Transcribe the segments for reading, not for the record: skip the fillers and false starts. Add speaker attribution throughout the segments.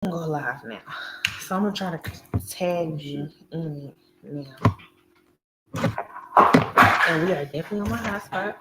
Speaker 1: I'm gonna go live now. So I'm gonna try to tag you in it now. And we are definitely on my hotspot.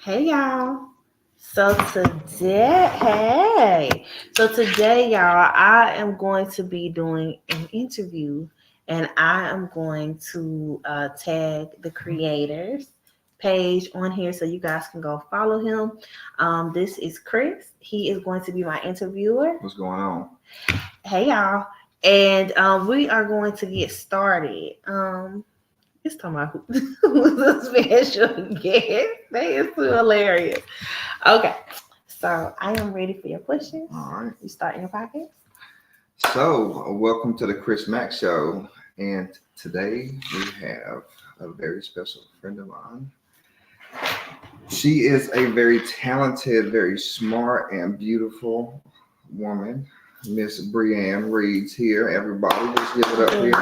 Speaker 1: Hey y'all. So today, y'all, I am going to be doing an interview, and I am going to tag the creators page on here so you guys can go follow him. This is Chris. He is going to be my interviewer.
Speaker 2: What's going on?
Speaker 1: Hey y'all, and we are going to get started. It's talking about who's a special guest. That is too hilarious. Okay, so I am ready for your questions.
Speaker 2: All right.
Speaker 1: You starting your podcast?
Speaker 2: So, welcome to the Chris Mack Show. And today we have a very special friend of mine. She is a very talented, very smart, and beautiful woman. Miss Brianne Reed's here. Everybody, just give it up here.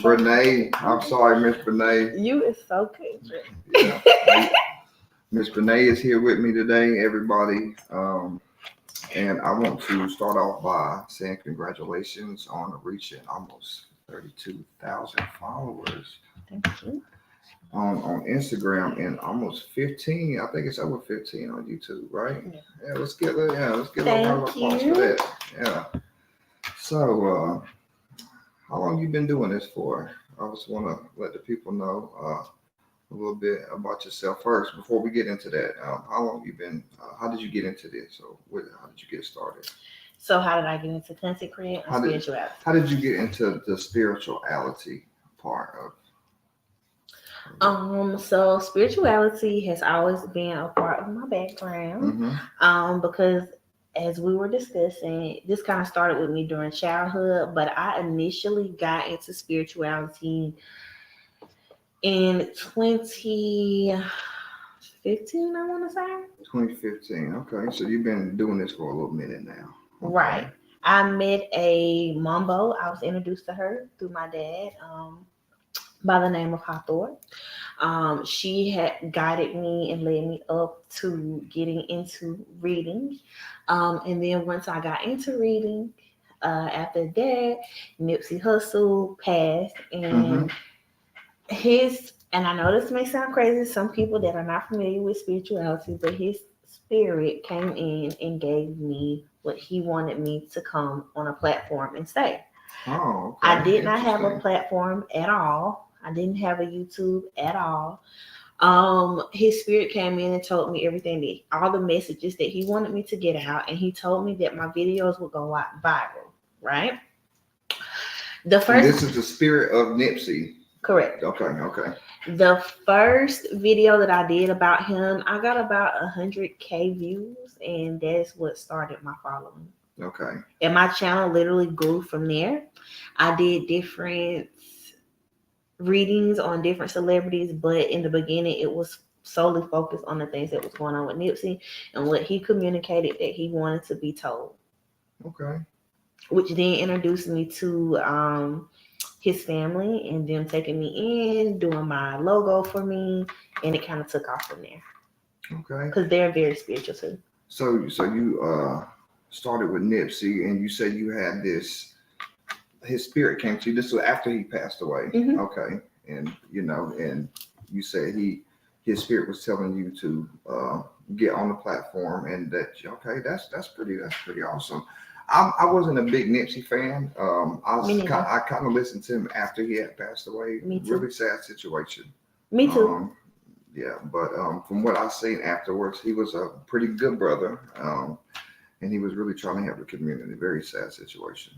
Speaker 2: Brene, I'm sorry, Miss Brene.
Speaker 1: You is so country.
Speaker 2: Yeah. Miss Brene is here with me today, everybody. And I want to start off by saying congratulations on reaching almost 32,000 followers
Speaker 1: Thank you.
Speaker 2: on Instagram and almost 15. I think it's over 15 on YouTube, right? Yeah, let's get a round of applause for that. Yeah. So, how long you been doing this for? I just want to let the people know a little bit about yourself first before we get into that. How long you been? How did you get into this? So, how did you get started?
Speaker 1: So how did I get into content creation and spirituality?
Speaker 2: How did you get into the spirituality part
Speaker 1: of? So spirituality has always been a part of my background. Because as we were discussing, this kind of started with me during childhood, but I initially got into spirituality in 2015, I want to say.
Speaker 2: 2015. Okay, so you've been doing this for a little minute now. Okay.
Speaker 1: Right. I met a Mambo. I was introduced to her through my dad by the name of Hathor. She had guided me and led me up to getting into reading. And then once I got into reading, after that, Nipsey Hussle passed, and and I know this may sound crazy, some people that are not familiar with spirituality, but his spirit came in and gave me what he wanted me to come on a platform and say.
Speaker 2: Oh, okay.
Speaker 1: I did not have a platform at all. I didn't have a YouTube at all. His spirit came in and told me everything, all the messages that he wanted me to get out, and he told me that my videos would go viral, right?
Speaker 2: And this is the spirit of Nipsey.
Speaker 1: Correct.
Speaker 2: Okay.
Speaker 1: The first video that I did about him, I got about 100K views, and that's what started my following.
Speaker 2: Okay.
Speaker 1: And my channel literally grew from there. I did different readings on different celebrities, but in the beginning, it was solely focused on the things that was going on with Nipsey and what he communicated that he wanted to be told.
Speaker 2: Okay.
Speaker 1: Which then introduced me to his family and them taking me in, doing my logo for me, and it kind of took off from there.
Speaker 2: Okay.
Speaker 1: Because they're very spiritual too.
Speaker 2: So you started with Nipsey, and you said you had this. His spirit came to you. This was after he passed away. Okay, and and you said his spirit was telling you to get on the platform, and that's pretty awesome. I wasn't a big Nipsey fan. I kind of listened to him after he had passed away.
Speaker 1: Me too.
Speaker 2: Really sad situation.
Speaker 1: Me too.
Speaker 2: Yeah, but from what I've seen afterwards, he was a pretty good brother, and he was really trying to help the community. Very sad situation.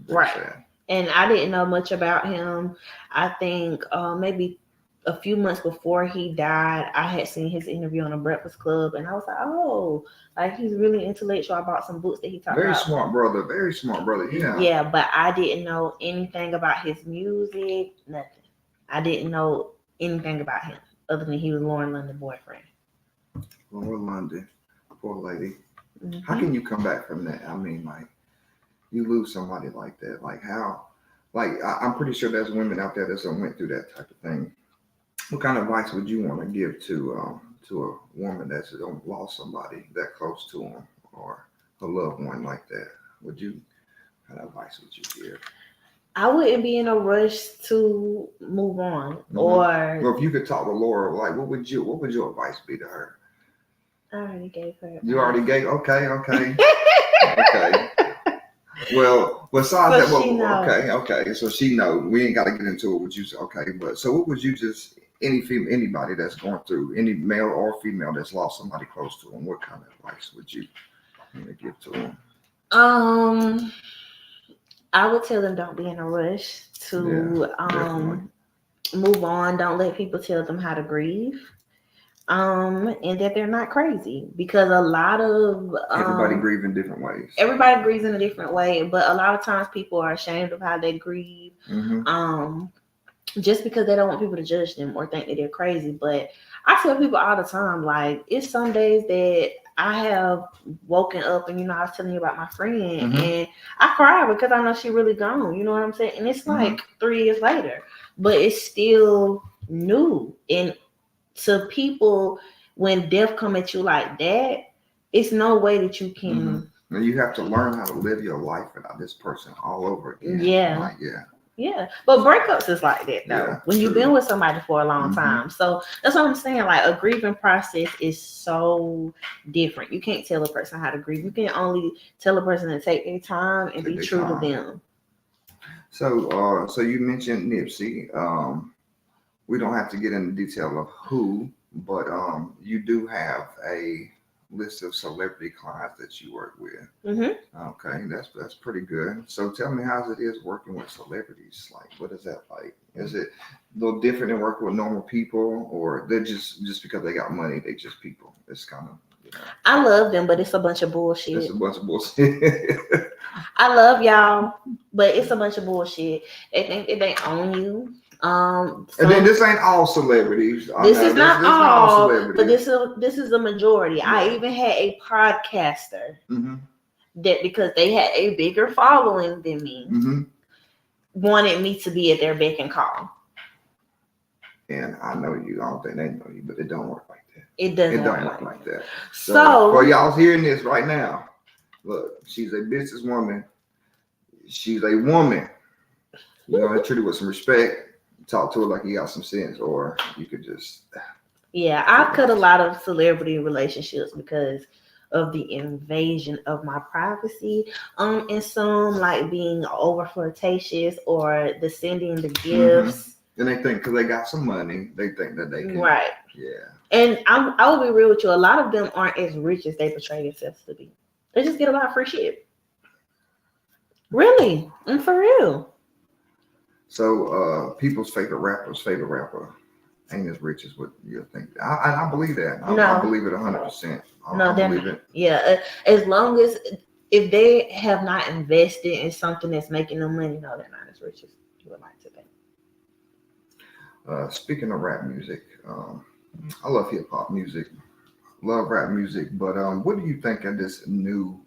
Speaker 2: Very sad.
Speaker 1: And I didn't know much about him. I think maybe a few months before he died, I had seen his interview on the Breakfast Club, and I was like, oh, like he's really intellectual. I bought some books that he talked about.
Speaker 2: Very smart brother. Yeah.
Speaker 1: Yeah, but I didn't know anything about his music, nothing. I didn't know anything about him other than he was Lauren London's boyfriend.
Speaker 2: Lauren London, poor lady.
Speaker 1: Mm-hmm.
Speaker 2: How can you come back from that? I mean, like, you lose somebody like that. Like, how? Like, I'm pretty sure there's women out there that went through that type of thing. What kind of advice would you want to give to a woman that's lost somebody that close to them or a loved one like that? What kind of advice would you give?
Speaker 1: I wouldn't be in a rush to move on.
Speaker 2: Mm-hmm.
Speaker 1: Or
Speaker 2: well, if you could talk to Laura, like, what would your advice be to her?
Speaker 1: I already gave her.
Speaker 2: You already gave? Okay. Okay. Well, besides
Speaker 1: So
Speaker 2: that, okay. So she knows. We ain't got to get into it. What you say? Okay, but so what would you just anybody that's going through, any male or female that's lost somebody close to them, what kind of advice would you give to them?
Speaker 1: I would tell them don't be in a rush to move on. Don't let people tell them how to grieve. And that they're not crazy, because a lot of
Speaker 2: everybody grieves in different ways.
Speaker 1: Everybody grieves in a different way, but a lot of times people are ashamed of how they grieve. Mm-hmm. Just because they don't want people to judge them or think that they're crazy. But I tell people all the time, like, it's some days that I have woken up and, I was telling you about my friend, mm-hmm. and I cry because I know she really gone. You know what I'm saying? And it's like 3 years later, but it's still new. And to people, when death come at you like that, it's no way that you can.
Speaker 2: Mm-hmm. And you have to learn how to live your life without this person all over again.
Speaker 1: Yeah. Yeah. But breakups is like that though. Yeah, when you've been with somebody for a long time. So that's what I'm saying. Like, a grieving process is so different. You can't tell a person how to grieve. You can only tell a person to take their time and be true to them.
Speaker 2: So you mentioned Nipsey. We don't have to get into detail of who, but you do have a list of celebrity clients that you work with. Mm-hmm. Okay, that's pretty good. So tell me how it is working with celebrities. Like, what is that like? Is it a little different than working with normal people, or they're just because they got money, they just people? It's kind of,
Speaker 1: I love them, but it's a bunch of bullshit.
Speaker 2: It's a bunch of bullshit.
Speaker 1: I love y'all, but it's a bunch of bullshit. They think that they own you.
Speaker 2: And then this ain't all celebrities.
Speaker 1: This is not all celebrities, but this is the majority. Yeah. I even had a podcaster that, because they had a bigger following than me, wanted me to be at their beck and call.
Speaker 2: And I know you. I don't think they know you, but it don't work like that.
Speaker 1: It doesn't.
Speaker 2: It don't work like that. So for y'all hearing this right now, look, she's a businesswoman. She's a woman. You know, treat her with some respect. Talk to her like you got some sense, or you could just.
Speaker 1: Yeah, I've cut a lot of celebrity relationships because of the invasion of my privacy. And some like being over flirtatious or the sending the gifts.
Speaker 2: And they think because they got some money, they think that they can.
Speaker 1: Right.
Speaker 2: Yeah.
Speaker 1: And I will be real with you. A lot of them aren't as rich as they portray themselves to be. They just get a lot of free shit. Really, and for real.
Speaker 2: So people's favorite rapper ain't as rich as what you think. I believe that. I believe it 100%.
Speaker 1: No, they're not. Yeah, as long as if they have not invested in something that's making them money, no, they're not as rich as you would like to think.
Speaker 2: Speaking of rap music, I love hip hop music, love rap music, but what do you think of this new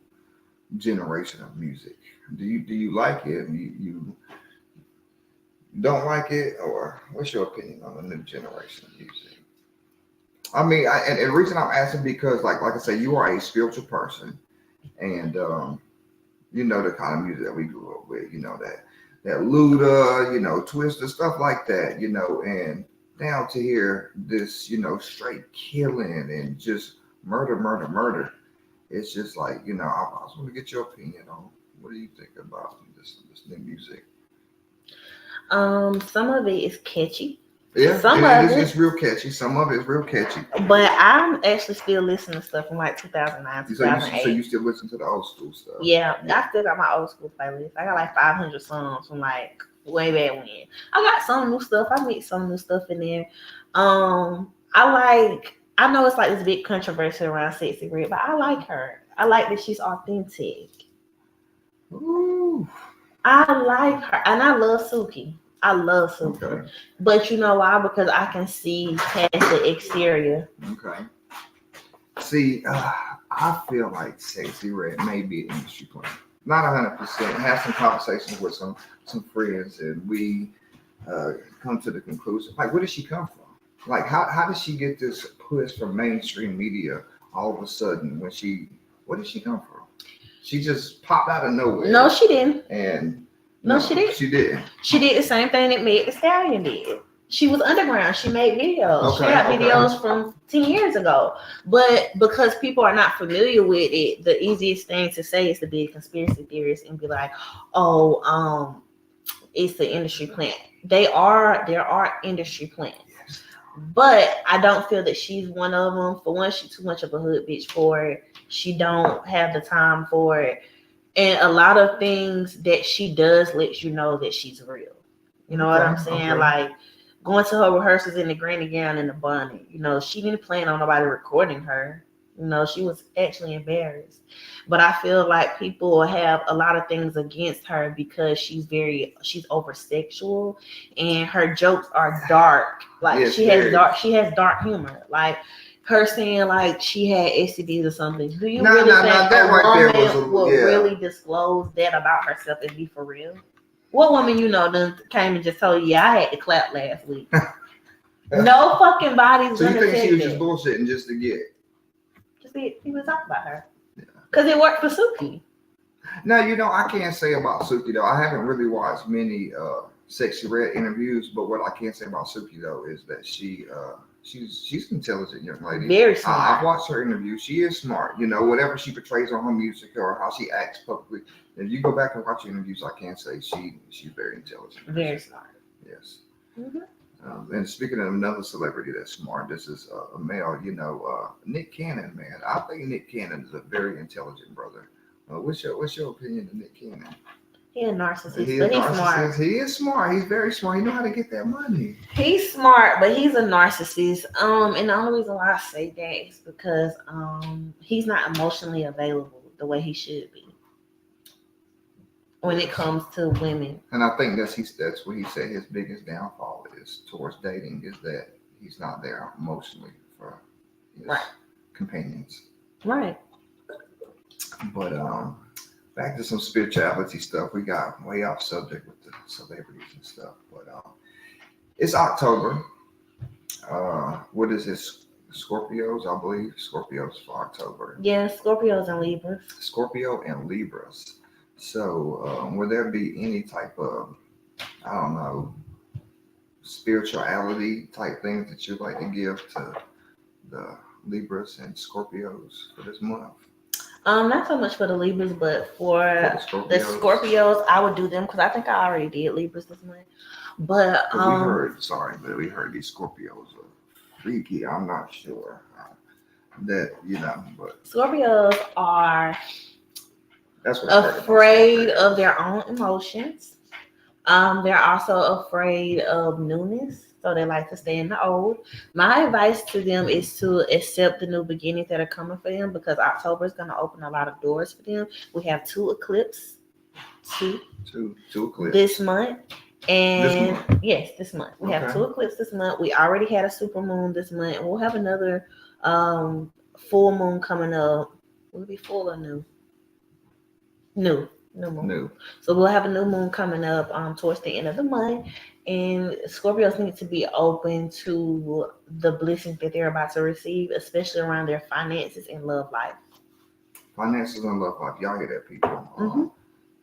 Speaker 2: generation of music? Do you like it? You don't like it, or what's your opinion on the new generation of music? I mean, and the reason I'm asking, because like I say, you are a spiritual person, and you know the kind of music that we grew up with, that Luda, Twista, stuff like that, and down to hear this, straight killing and just murder. It's just like, I just want to get your opinion on what do you think about this new music?
Speaker 1: Some of it is catchy.
Speaker 2: Yeah, it's real catchy. Some of it is real catchy.
Speaker 1: But I'm actually still listening to stuff from like 2009, 2008.
Speaker 2: So you still listen to the old school stuff?
Speaker 1: Yeah, I still got my old school playlist. I got like 500 songs from like way back when. I got some new stuff. I mixed some new stuff in there. I know it's like this big controversy around Sexy Red, but I like her. I like that she's authentic.
Speaker 2: Ooh.
Speaker 1: I like her, and I love Suki. I love Suki.
Speaker 2: Okay.
Speaker 1: But you know why? Because I can see past the exterior.
Speaker 2: Okay. See, I feel like Sexy Red may be an industry plant. Not 100%. Have some conversations with some friends, and we come to the conclusion. Like, where did she come from? Like, how did she get this push from mainstream media all of a sudden? Where did she come from? She just popped out of nowhere.
Speaker 1: No, she didn't.
Speaker 2: And
Speaker 1: no, she didn't.
Speaker 2: She didn't.
Speaker 1: She did the same thing that Meg Thee Stallion did. She was underground. She made videos.
Speaker 2: Okay,
Speaker 1: she had videos from 10 years ago. But because people are not familiar with it, the easiest thing to say is to be a conspiracy theorist and be like, oh, it's the industry plant. There are industry plants.
Speaker 2: Yes.
Speaker 1: But I don't feel that she's one of them. For one, she's too much of a hood bitch for it. She don't have the time for it. And a lot of things that she does lets you know that she's real. You know what I'm saying?
Speaker 2: Okay.
Speaker 1: Like going to her rehearsals in the granny gown and the bonnet. You know, she didn't plan on nobody recording her. You know, she was actually embarrassed. But I feel like people have a lot of things against her because she's over sexual and her jokes are dark. Like
Speaker 2: Yes,
Speaker 1: she has dark humor. Like her saying like she had STDs or something. Do you really think a woman will really disclose that about herself and be for real? What woman you know done came and just told you, yeah, I had to clap last week? No fucking body's
Speaker 2: so
Speaker 1: gonna
Speaker 2: you think she was
Speaker 1: that.
Speaker 2: just bullshitting just to get?
Speaker 1: Just people talk about her. Because it worked for Suki.
Speaker 2: Now, you know, I can't say about Suki though. I haven't really watched many Sexy Red interviews, but what I can say about Suki though is that she's an intelligent young lady.
Speaker 1: Very smart.
Speaker 2: I've watched her interview. She is smart. You know, whatever she portrays on her music or how she acts publicly. If you go back and watch her interviews, I can say she's very intelligent.
Speaker 1: Very smart.
Speaker 2: Yes.
Speaker 1: Mm-hmm.
Speaker 2: And speaking of another celebrity that's smart, this is a male. You know, Nick Cannon, man. I think Nick Cannon is a very intelligent brother. What's your opinion of Nick Cannon?
Speaker 1: He's a narcissist, but he's smart.
Speaker 2: He is smart. He's very smart. He knows how to get that money.
Speaker 1: He's smart, but he's a narcissist. And the only reason why I say that is because he's not emotionally available the way he should be when it comes to women.
Speaker 2: And I think that's what he said his biggest downfall is towards dating is that he's not there emotionally for his companions.
Speaker 1: Right.
Speaker 2: But back to some spirituality stuff. We got way off subject with the celebrities and stuff. But it's October. What is this? Scorpios, I believe. Scorpios for October.
Speaker 1: Yeah, Scorpios and Libras.
Speaker 2: Scorpio and Libras. So, will there be any type of, I don't know, spirituality type things that you'd like to give to the Libras and Scorpios for this month?
Speaker 1: Not so much for the Libras, but for the Scorpios, I would do them because I think I already did Libras this month. But
Speaker 2: we heard these Scorpios are freaky. I'm not sure that but
Speaker 1: Scorpios are
Speaker 2: that's
Speaker 1: afraid of their own emotions. They're also afraid of newness. So they like to stay in the old. My advice to them is to accept the new beginnings that are coming for them because October is going to open a lot of doors for them. We have two eclipses. Two eclipses this month. And yes, this month. We have two eclipses this month. We already had a super moon this month. We'll have another full moon coming up. Will it be full or new? New moon. New. So we'll have a new moon coming up towards the end of the month. And Scorpios need to be open to the blessings that they're about to receive, especially around their finances and love life.
Speaker 2: Finances and love life. Y'all hear that, people.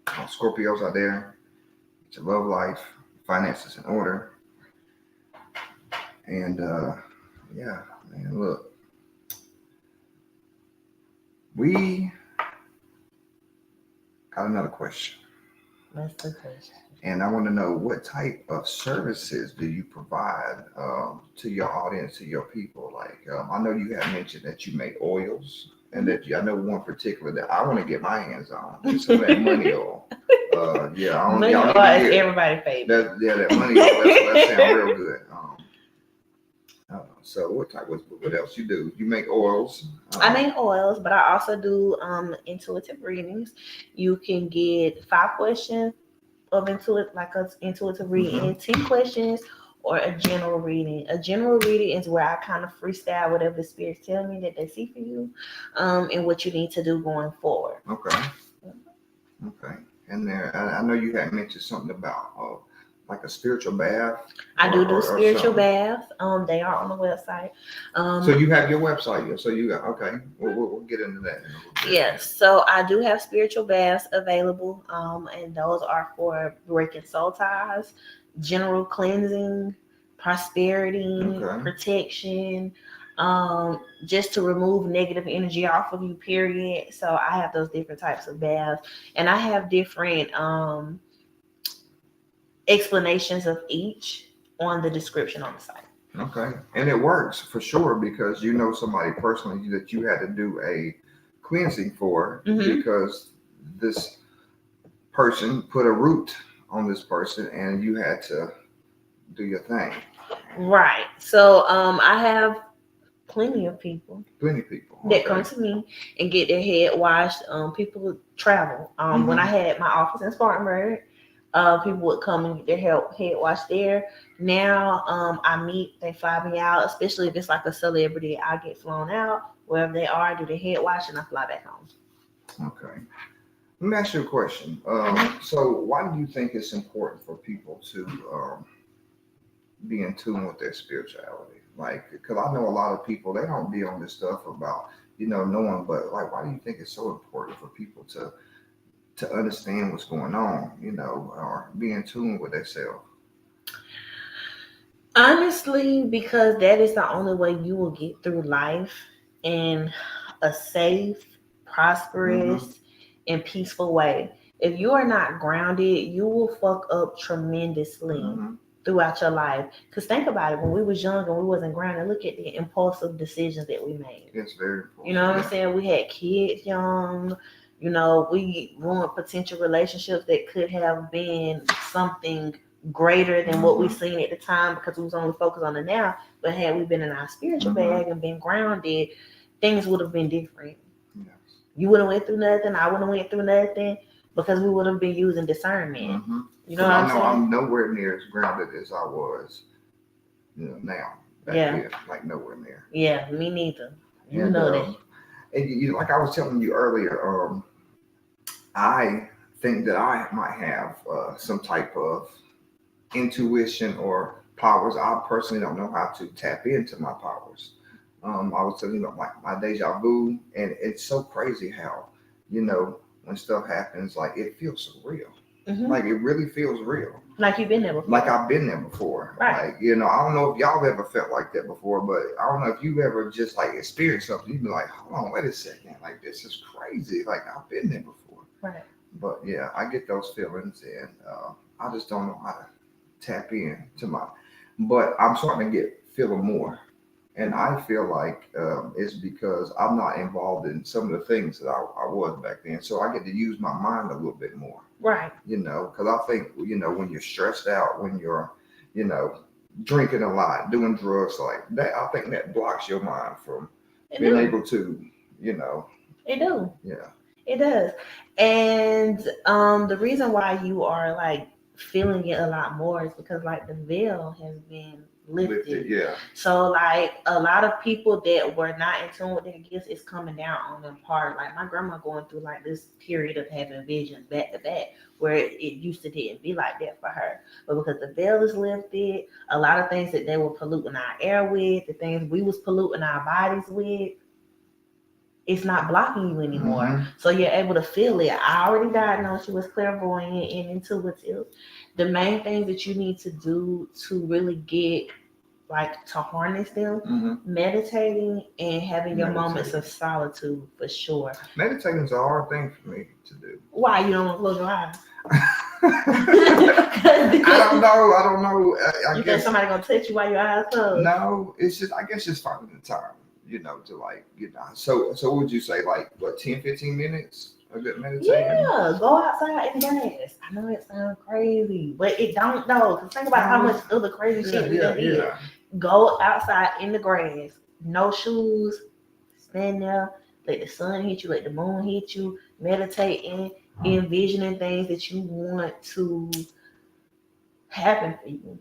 Speaker 2: Scorpios out there, it's your love life, finances in order. And yeah, man, look. We got another question.
Speaker 1: That's the question.
Speaker 2: And I want to know what type of services do you provide to your audience, to your people? Like, I know you have mentioned that you make oils, and that I know one particular that I want to get my hands on. Just some of that money oil.
Speaker 1: Money oil is everybody's favorite.
Speaker 2: That money oil. That sounds real good. So what else you do? You make oils.
Speaker 1: I make oils, but I also do intuitive readings. You can get 5 questions of intuitive reading, 10 questions, or a general reading. A general reading is where I kind of freestyle whatever the spirits tell me that they see for you, and what you need to do going forward.
Speaker 2: Okay. And there, I know you had mentioned something about like a spiritual bath.
Speaker 1: I do spiritual baths. They are on the website.
Speaker 2: So you have your website. So you got, okay. We'll get into that in a little bit.
Speaker 1: Yes. So I do have spiritual baths available. And those are for breaking soul ties, general cleansing, prosperity, protection, just to remove negative energy off of you, period. So I have those different types of baths, and I have different explanations of each on the description on the site.
Speaker 2: Okay. And it works for sure, because you know somebody personally that you had to do a cleansing for, because this person put a root on this person and you had to do your thing.
Speaker 1: Right. So I have plenty of people that come to me and get their head washed. People travel. When I had my office in Spartanburg, people would come and get their head washed there. Now they fly me out, especially if it's like a celebrity. I get flown out wherever they are, do their head wash, and I fly back home.
Speaker 2: Okay. Let me ask you a question. So why do you think it's important for people to be in tune with their spirituality? Like, because I know a lot of people, they don't be on this stuff about, knowing, but like, why do you think it's so important for people to understand what's going on, or be in tune with themselves?
Speaker 1: Honestly, because that is the only way you will get through life in a safe, prosperous, and peaceful way. If you are not grounded, you will fuck up tremendously throughout your life. Because think about it, when we was young and we wasn't grounded, look at the impulsive decisions that we made.
Speaker 2: It's very important.
Speaker 1: You know what I'm saying? We had kids young. We ruined potential relationships that could have been something greater than what we seen at the time, because we was only focused on the now. But had we been in our spiritual bag and been grounded, things would have been different. Yes. You wouldn't went through nothing. I wouldn't went through nothing, because we would have been using discernment. You know what I'm saying?
Speaker 2: I'm nowhere near as grounded as I was, now. Back then, like nowhere near.
Speaker 1: Yeah, me neither. You know that.
Speaker 2: And like I was telling you earlier, I think that I might have some type of intuition or powers. I personally don't know how to tap into my powers. I was telling you about my deja vu, and it's so crazy how, when stuff happens, like it feels so real. Like it really feels real.
Speaker 1: Like you've been there before.
Speaker 2: Like I've been there before.
Speaker 1: Right.
Speaker 2: Like, I don't know if y'all ever felt like that before, but I don't know if you ever just like experienced something. You'd be like, hold on, wait a second. Like, this is crazy. Like, I've been there before.
Speaker 1: Right.
Speaker 2: But yeah, I get those feelings, and I just don't know how to tap in to but I'm starting to feel them more. And I feel like it's because I'm not involved in some of the things that I was back then. So I get to use my mind a little bit more.
Speaker 1: Right.
Speaker 2: Because I think, when you're stressed out, when you're, drinking a lot, doing drugs like that, I think that blocks your mind from being able to,
Speaker 1: It do.
Speaker 2: Yeah.
Speaker 1: It does. And the reason why you are like feeling it a lot more is because like the veil has been lifted.
Speaker 2: Yeah.
Speaker 1: So like a lot of people that were not in tune with their gifts is coming down on them hard. Like my grandma going through like this period of having visions back to back, where it used to didn't be like that for her. But because the veil is lifted, a lot of things that they were polluting our air with, the things we was polluting our bodies with, it's not blocking you anymore. So you're able to feel it. I already diagnosed you as clairvoyant and intuitive. The main thing that you need to do to really get to harness them, meditating and having your moments of solitude for sure.
Speaker 2: Meditating is a hard thing for me to do.
Speaker 1: Why? You don't want to close your eyes?
Speaker 2: I don't know. I
Speaker 1: guess
Speaker 2: think
Speaker 1: somebody gonna touch you while your eyes closed?
Speaker 2: No, it's just, I guess, just finding the time. To so what would you say, 10, 15 minutes a good meditation?
Speaker 1: Yeah, go outside and dance. I know it sounds crazy, but it don't though. Cause think about how much other crazy shit we did. Go outside in the grass, no shoes, stand there, let the sun hit you, let the moon hit you, meditating, envisioning things that you want to happen for you.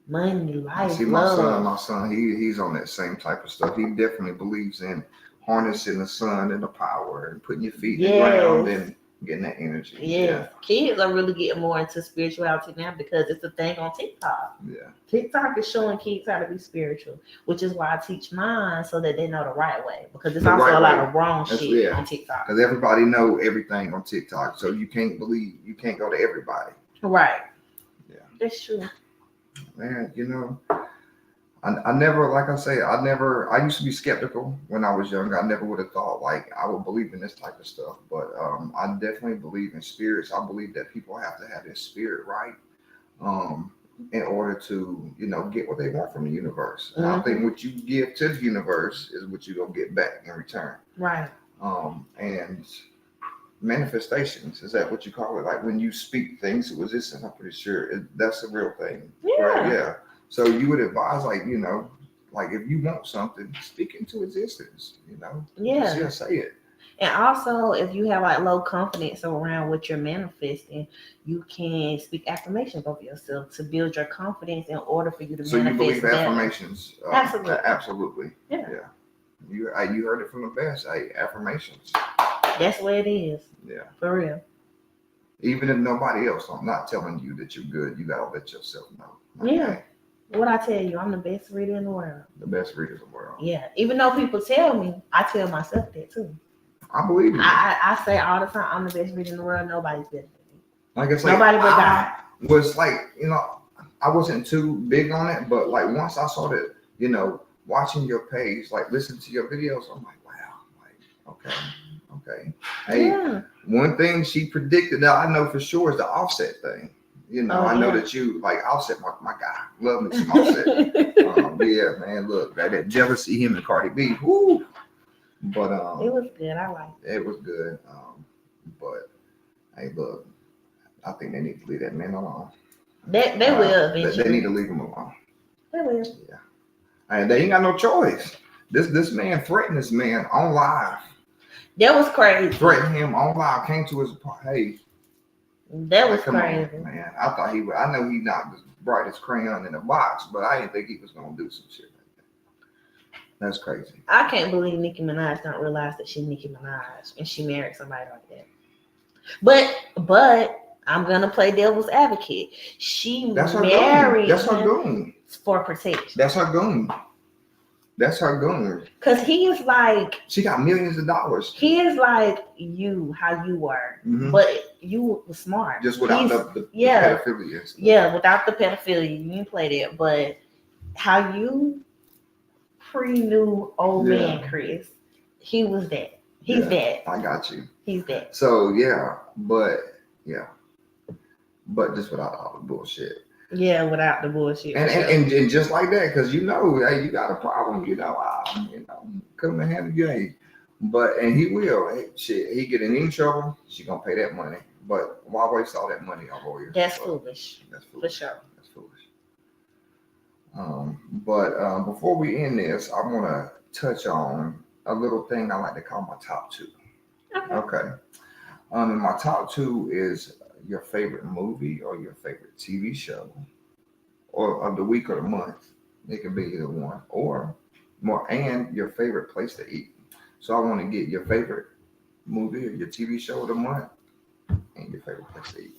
Speaker 1: Money, life,
Speaker 2: See,
Speaker 1: love.
Speaker 2: my son, he's on that same type of stuff. He definitely believes in harnessing the sun and the power and putting your feet in the ground and getting that energy.
Speaker 1: Yeah. Kids are really getting more into spirituality now because it's a thing on TikTok.
Speaker 2: Yeah.
Speaker 1: TikTok is showing kids how to be spiritual, which is why I teach mine so that they know the right way. Because there's also a lot of wrong shit on TikTok.
Speaker 2: Because everybody know everything on TikTok, so you can't go to everybody.
Speaker 1: Right.
Speaker 2: Yeah.
Speaker 1: That's true.
Speaker 2: Man, you know, I never, like I say, I used to be skeptical when I was younger. I never would have thought like I would believe in this type of stuff, but I definitely believe in spirits. I believe that people have to have their spirit right in order to, you know, get what they want from the universe. And I think what you give to the universe is what you're going to get back in return.
Speaker 1: Right.
Speaker 2: And manifestations, is that what you call it? Like when you speak things to existence, I'm pretty sure that's a real thing.
Speaker 1: Yeah.
Speaker 2: Right? Yeah. So you would advise, like, you know, like if you want something, speak into existence, you know?
Speaker 1: Yeah.
Speaker 2: Just say it.
Speaker 1: And also, if you have like low confidence around what you're manifesting, you can speak affirmations over yourself to build your confidence in order for you to
Speaker 2: so
Speaker 1: manifest.
Speaker 2: So you believe affirmations?
Speaker 1: Absolutely.
Speaker 2: Absolutely.
Speaker 1: Yeah.
Speaker 2: You heard it from the best. Affirmations.
Speaker 1: That's where it is.
Speaker 2: Yeah.
Speaker 1: For real.
Speaker 2: Even if nobody else, I'm not telling you that you're good. You gotta let yourself know.
Speaker 1: Okay. Yeah. What I tell you, I'm the best reader in the world.
Speaker 2: The best reader in the world.
Speaker 1: Yeah. Even though people tell me, I tell myself that too.
Speaker 2: I believe you.
Speaker 1: I say all the time, I'm the best reader in the world. Nobody's better than me.
Speaker 2: Like I say,
Speaker 1: nobody but God.
Speaker 2: Was like, you know, I wasn't too big on it, but like once I saw that, you know, watching your page, like listening to your videos, I'm like, wow, like, okay. Hey, one thing she predicted that I know for sure is the Offset thing. You know, I know that you like Offset, my guy. Love me some Offset. Yeah, man, look, that jealousy, him and Cardi B. Woo. But
Speaker 1: it was good. I liked it.
Speaker 2: It was good. But hey, look, I think they need to leave that man alone.
Speaker 1: They will eventually.
Speaker 2: They need to leave him alone.
Speaker 1: They will.
Speaker 2: Yeah. And they ain't got no choice. This man threatened this man on live.
Speaker 1: That was crazy.
Speaker 2: Threatened him on live. Came to his hey.
Speaker 1: That was crazy.
Speaker 2: On, man. I thought he would. I know he not the brightest crayon in the box, but I didn't think he was gonna do some shit like that. That's crazy.
Speaker 1: I can't believe Nicki Minaj don't realize that she's Nicki Minaj and she married somebody like that. But I'm gonna play devil's advocate. That's married.
Speaker 2: That's her goon.
Speaker 1: For protection.
Speaker 2: That's her goon. That's her goon.
Speaker 1: Cause he is like,
Speaker 2: she got millions of dollars.
Speaker 1: He is like you, how you were, but you were smart.
Speaker 2: Just without the pedophilia.
Speaker 1: Yeah, without the pedophilia, you didn't play that. But how you knew old man Chris, he was that. He's that.
Speaker 2: I got you.
Speaker 1: He's that.
Speaker 2: So but just without all the bullshit.
Speaker 1: Yeah, without the bullshit.
Speaker 2: And just like that, because you know, hey, you got a problem, come and handle your hey. And he will. Hey, shit, he get in any trouble, she gonna pay that money. But why waste all that money on lawyers?
Speaker 1: That's foolish.
Speaker 2: That's foolish.
Speaker 1: For sure.
Speaker 2: That's foolish. But before we end this, I wanna touch on a little thing I like to call my top two. Okay. And my top two is your favorite movie or your favorite TV show, or of the week or the month. It can be either one, or more, and your favorite place to eat. So I want to get your favorite movie or your TV show of the month, and your favorite place to eat.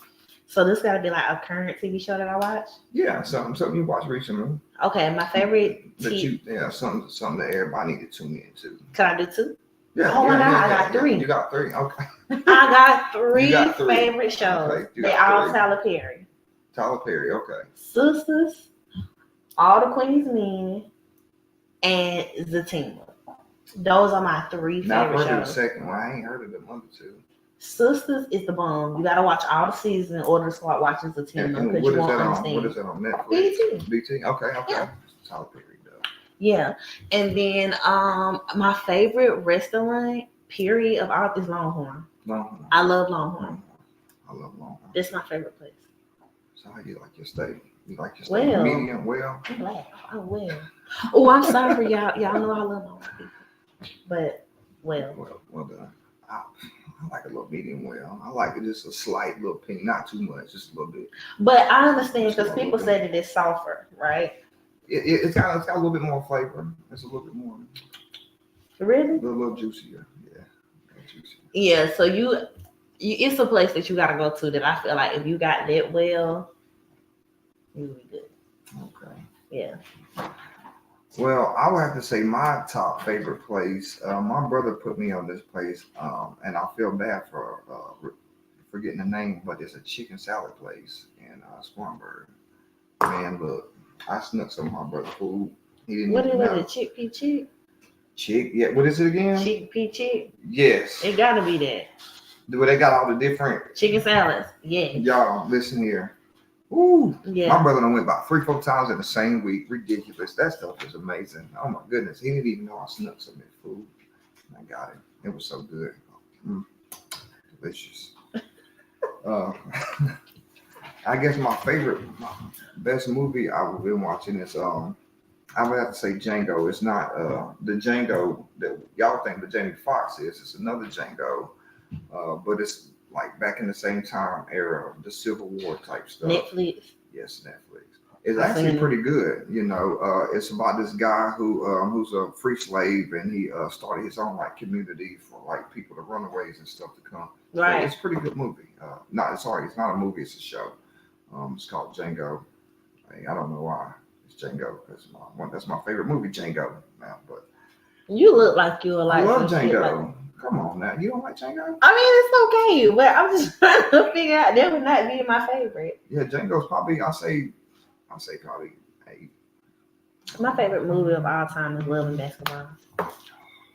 Speaker 1: So this gotta be like a current TV show that I watch.
Speaker 2: Yeah, something you watch recently.
Speaker 1: Okay, my favorite.
Speaker 2: Something that everybody need to tune in to.
Speaker 1: Can I do two?
Speaker 2: Yeah.
Speaker 1: Oh my God, I got three.
Speaker 2: You got three. Okay.
Speaker 1: I got three favorite shows.
Speaker 2: Okay,
Speaker 1: they all Tyler Perry.
Speaker 2: Tyler Perry. Okay.
Speaker 1: Sisters, All the Queen's Men, and Zatima. Those are my three favorite shows.
Speaker 2: Now, the second one. I ain't heard of them other two.
Speaker 1: Sisters is the bomb. You gotta watch all the seasons in order to start watching Zatima because you won't understand.
Speaker 2: What is that on Netflix? BT. Okay.
Speaker 1: Yeah.
Speaker 2: Tyler Perry.
Speaker 1: Yeah, and then my favorite restaurant, period, of all is Longhorn.
Speaker 2: Longhorn.
Speaker 1: I love Longhorn.
Speaker 2: I love Longhorn.
Speaker 1: That's my favorite place.
Speaker 2: So how you like your steak? You like your steak medium well?
Speaker 1: I'm glad. Oh well. Oh, I'm sorry, y'all. Y'all know I love my people, but well.
Speaker 2: Well done. I like a little medium well. I like it just a slight little pink, not too much, just a little bit.
Speaker 1: But I understand
Speaker 2: Just a
Speaker 1: because
Speaker 2: little
Speaker 1: people
Speaker 2: bit.
Speaker 1: say that it's softer, right?
Speaker 2: It's got a little bit more flavor. It's a little bit more,
Speaker 1: Really?
Speaker 2: a little juicier. Yeah, a little juicier.
Speaker 1: Yeah. So you, it's a place that you gotta go to that I feel like if you got that well, you'll be good.
Speaker 2: Okay.
Speaker 1: Yeah.
Speaker 2: Well, I would have to say my top favorite place. My brother put me on this place, and I feel bad for forgetting the name, but it's a chicken salad place in Spartanburg. Man, look, I snuck some of my brother's food. He didn't
Speaker 1: What
Speaker 2: even
Speaker 1: is
Speaker 2: know.
Speaker 1: it? Chickpea chick?
Speaker 2: Chick, yeah. What is it again?
Speaker 1: Chickpea chick?
Speaker 2: Yes.
Speaker 1: It gotta be that.
Speaker 2: Where they got all the different
Speaker 1: Chicken salads. Yeah.
Speaker 2: y'all. Listen here. Ooh,
Speaker 1: Yeah.
Speaker 2: my brother done went about 3-4 times in the same week. Ridiculous. That stuff is amazing. Oh my goodness. He didn't even know I snuck some of his food. I got it. It was so good. Delicious. I guess my best movie I've been watching is I would have to say Django. It's not the Django that y'all think the Jamie Foxx is. It's another Django, but it's like back in the same time era, the Civil War type stuff.
Speaker 1: Netflix.
Speaker 2: Yes, Netflix. It's
Speaker 1: I've
Speaker 2: actually
Speaker 1: seen it.
Speaker 2: pretty good. You know, it's about this guy who's a free slave, and he started his own like community for like people to runaways and stuff to come. So
Speaker 1: Right.
Speaker 2: it's a pretty good movie. It's not a movie. It's a show. It's called Django. I don't know why it's Django because that's my favorite movie, Django. But
Speaker 1: You look like you were like
Speaker 2: I love
Speaker 1: some shit
Speaker 2: Django.
Speaker 1: like-
Speaker 2: Come on now, you don't like Django?
Speaker 1: I mean, it's okay, but I'm just trying to figure out that would not be my favorite.
Speaker 2: Yeah, Django's probably I say probably 8.
Speaker 1: My favorite movie of all time is Love and Basketball.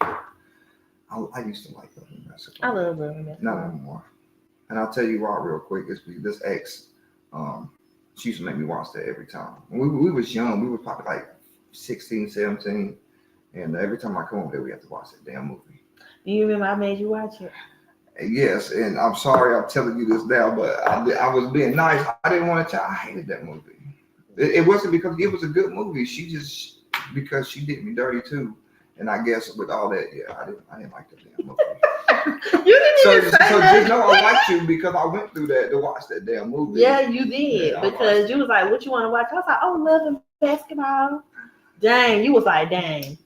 Speaker 2: I used to like Love and Basketball.
Speaker 1: I love Love and
Speaker 2: Not
Speaker 1: Basketball.
Speaker 2: anymore. And I'll tell you why real quick. It's because this ex, she used to make me watch that every time. When we was young. We were probably like 16, 17. And every time I come over there, we have to watch that damn movie.
Speaker 1: Do you remember I made you watch it?
Speaker 2: Yes, and I'm sorry I'm telling you this now, but I was being nice. I didn't want to tell. I hated that movie. It wasn't because it was a good movie. Because she did me dirty too. And I guess with all that, yeah, I didn't like that damn movie.
Speaker 1: You didn't
Speaker 2: So
Speaker 1: even say
Speaker 2: just
Speaker 1: that.
Speaker 2: know I liked you because I went through that to watch that damn movie.
Speaker 1: Yeah, you did.
Speaker 2: Yeah, I
Speaker 1: because you was like, what you want to watch? I was like, oh, Love and Basketball. Dang, you was like, dang.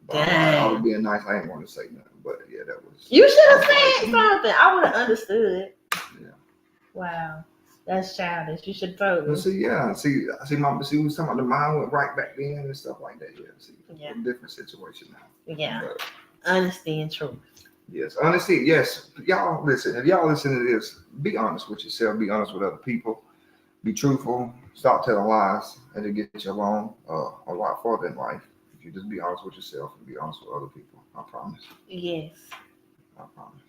Speaker 2: But I was being nice. I didn't want to say nothing, but yeah, that was.
Speaker 1: You should have said something. I would have understood.
Speaker 2: Yeah.
Speaker 1: Wow. That's childish. You should throw
Speaker 2: But
Speaker 1: me.
Speaker 2: see, yeah, see, we was talking about the mind went right back then and stuff like that. Yeah, see,
Speaker 1: Yeah.
Speaker 2: a different situation now.
Speaker 1: Yeah.
Speaker 2: But,
Speaker 1: Honesty and truth.
Speaker 2: yes, honesty. Yes, y'all listen. If y'all listen to this, be honest with yourself. Be honest with other people. Be truthful. Stop telling lies, and to get you along a lot further in life. If you just be honest with yourself and be honest with other people, I promise.
Speaker 1: Yes.
Speaker 2: I promise.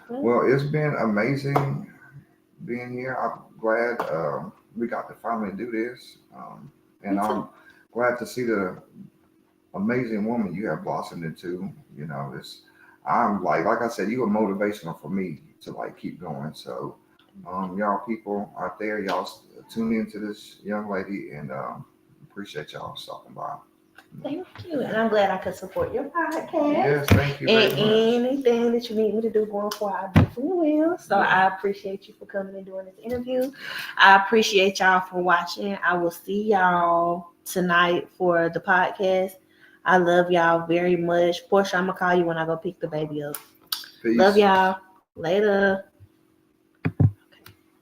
Speaker 2: Well, it's been amazing being here. I'm glad we got to finally do this, and I'm glad to see the amazing woman you have blossomed into. You know, I'm like I said, you were motivational for me to like keep going. So, y'all people out there, y'all tune into this young lady, and appreciate y'all stopping by.
Speaker 1: Thank you. And I'm glad I could support your podcast.
Speaker 2: Yes, thank you very
Speaker 1: And
Speaker 2: much.
Speaker 1: anything that you need me to do going forward, I definitely will. So I appreciate you for coming and doing this interview. I appreciate y'all for watching. I will see y'all tonight for the podcast. I love y'all very much. Portia, I'm going to call you when I go pick the baby up.
Speaker 2: Peace.
Speaker 1: Love y'all. Later.